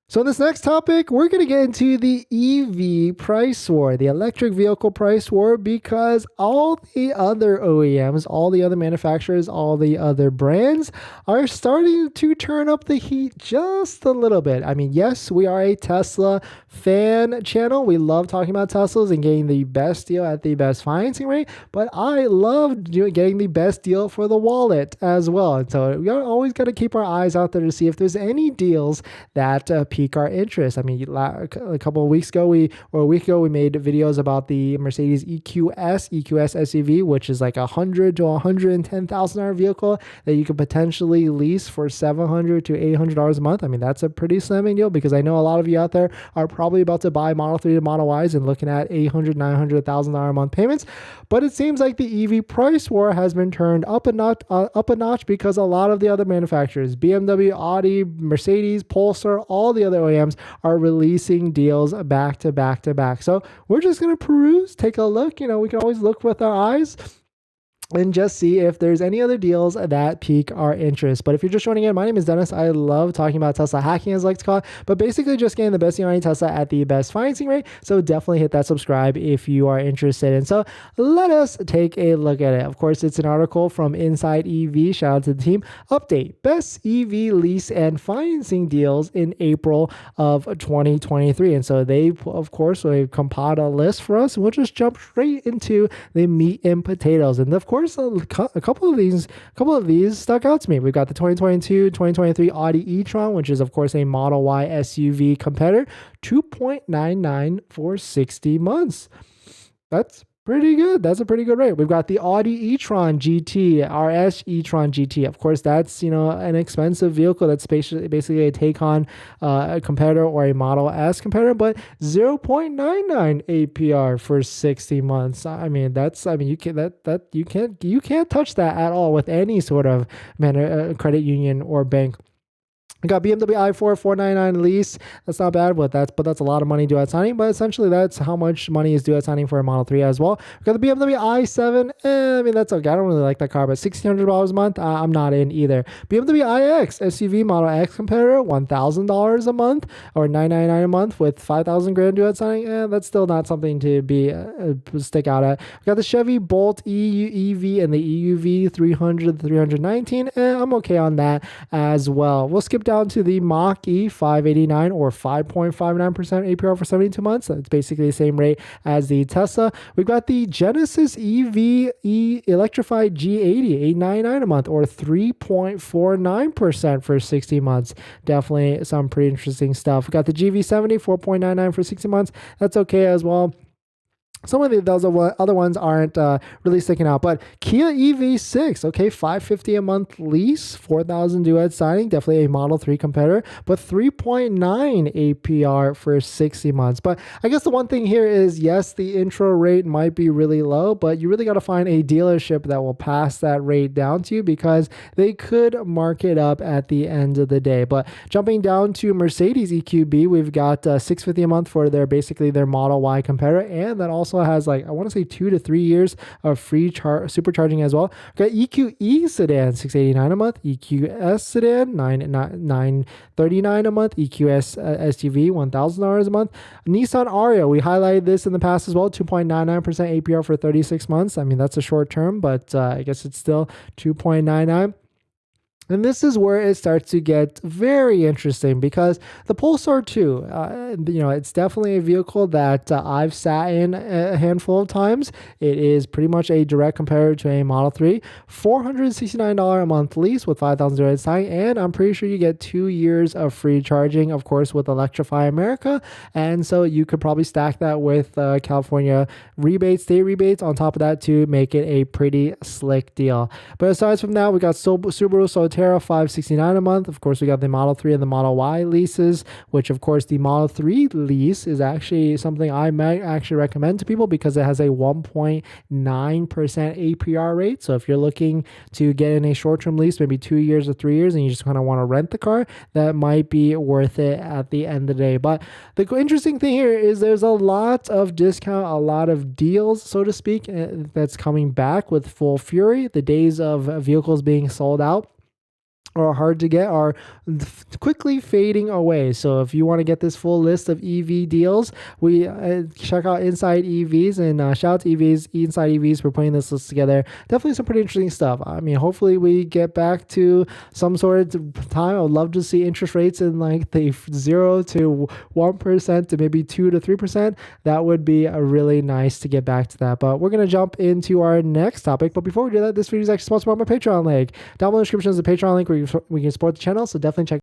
So in this next topic, we're going to get into the EV price war, the electric vehicle price war, because all the other OEMs, all the other manufacturers, all the other brands are starting to turn up the heat just a little bit. I mean, yes, we are a Tesla fan channel. We love talking about Teslas and getting the best deal at the best financing rate, but I love getting the best deal for the wallet as well. And so we always got to keep our eyes out there to see if there's any deals that pique our interest. I mean, a couple of weeks ago, a week ago, we made videos about the Mercedes EQS SUV, which is like $100,000 to $110,000 vehicle that you could potentially lease for $700 to $800 a month. I mean, that's a pretty slamming deal because I know a lot of you out there are probably about to buy Model 3 to Model Ys and looking at $800,000, $900,000 a month payments. But it seems like the EV price war has been turned up a notch because a lot of the other manufacturers, BMW, Audi, Mercedes, Polestar, all the other OEMs are releasing deals back to back to back. So we're just going to peruse, take a look. We can always look with our eyes and just see if there's any other deals that pique our interest. But if you're just joining in, my name is Dennis. I love talking about Tesla hacking, as I like to call it, but basically just getting the best deal on Tesla at the best financing rate. So definitely hit that subscribe if you are interested. And so let us take a look at it. Of course, it's an article from Inside EV. Shout out to the team. Update: best EV lease and financing deals in April of 2023. And so they, of course, they compiled a list for us. We'll just jump straight into the meat and potatoes. And of course, a couple of these stuck out to me. We've got the 2022-2023 Audi e-tron, which is of course a Model Y SUV competitor, 2.99 for 60 months. That's pretty good. That's a pretty good rate. We've got the Audi e-tron GT, RS e-tron GT. Of course, that's an expensive vehicle. That's basically a take on a competitor or a Model S competitor, but 0.99 APR for 60 months. I mean, you can't touch that at all with any sort of credit union or bank. We got BMW i4 499 lease. That's not bad, but that's a lot of money due at signing. But essentially, that's how much money is due at signing for a Model 3 as well. We got the BMW i7. I mean, that's okay. I don't really like that car, but $1,600 a month, I'm not in either. BMW iX SUV Model X competitor, $1,000 a month or $999 a month with 5,000 grand due at signing. That's still not something to be stick out at. We got the Chevy Bolt EV and the EUV 300 319. I'm okay on that as well. We'll skip down to the Mach-E 589 or 5.59% APR for 72 months. That's basically the same rate as the Tesla. We've got the Genesis EV electrified G80 899 a month or 3.49% for 60 months. Definitely some pretty interesting stuff. We got the GV70 4.99 for 60 months. That's okay as well. Some of those other ones aren't really sticking out, but Kia EV6, okay, $550 a month lease, 4,000 due at signing, definitely a Model 3 competitor, but 3.9 APR for 60 months. But I guess the one thing here is, yes, the intro rate might be really low, but you really got to find a dealership that will pass that rate down to you because they could mark it up at the end of the day. But jumping down to Mercedes EQB, we've got $650 a month for basically their Model Y competitor, and that also has I want to say 2 to 3 years of free supercharging as well. Got EQE sedan $689 a month, EQS sedan $939 a month, EQS SUV $1,000 a month. Nissan Ariya, we highlighted this in the past as well, 2.99% APR for 36 months. I mean, that's a short term, but I guess it's still 2.99. And this is where it starts to get very interesting because the Polestar 2, it's definitely a vehicle that I've sat in a handful of times. It is pretty much a direct competitor to a Model 3, $469 a month lease with 5,000 direct sign, and I'm pretty sure you get 2 years of free charging, of course, with Electrify America. And so you could probably stack that with California state rebates on top of that to make it a pretty slick deal. But aside from that, we got Subaru Solterra $569 a month. Of course, we got the Model 3 and the Model Y leases, which of course the Model 3 lease is actually something I might actually recommend to people because it has a 1.9% APR rate. So if you're looking to get in a short-term lease, maybe 2 years or 3 years, and you just kind of want to rent the car, that might be worth it at the end of the day. But the interesting thing here is there's a lot of discount, a lot of deals, so to speak, that's coming back with full fury. The days of vehicles being sold out or hard to get are quickly fading away. So if you want to get this full list of EV deals, we check out Inside EVs, and shout out to Inside EVs for putting this list together. Definitely some pretty interesting stuff. I mean, hopefully we get back to some sort of time. I would love to see interest rates in like the 0 to 1% to maybe 2 to 3%. That would be really nice to get back to that. But we're going to jump into our next topic. But before we do that, this video is actually sponsored by my Patreon link. Down below in the description is the Patreon link where we can support the channel, so definitely check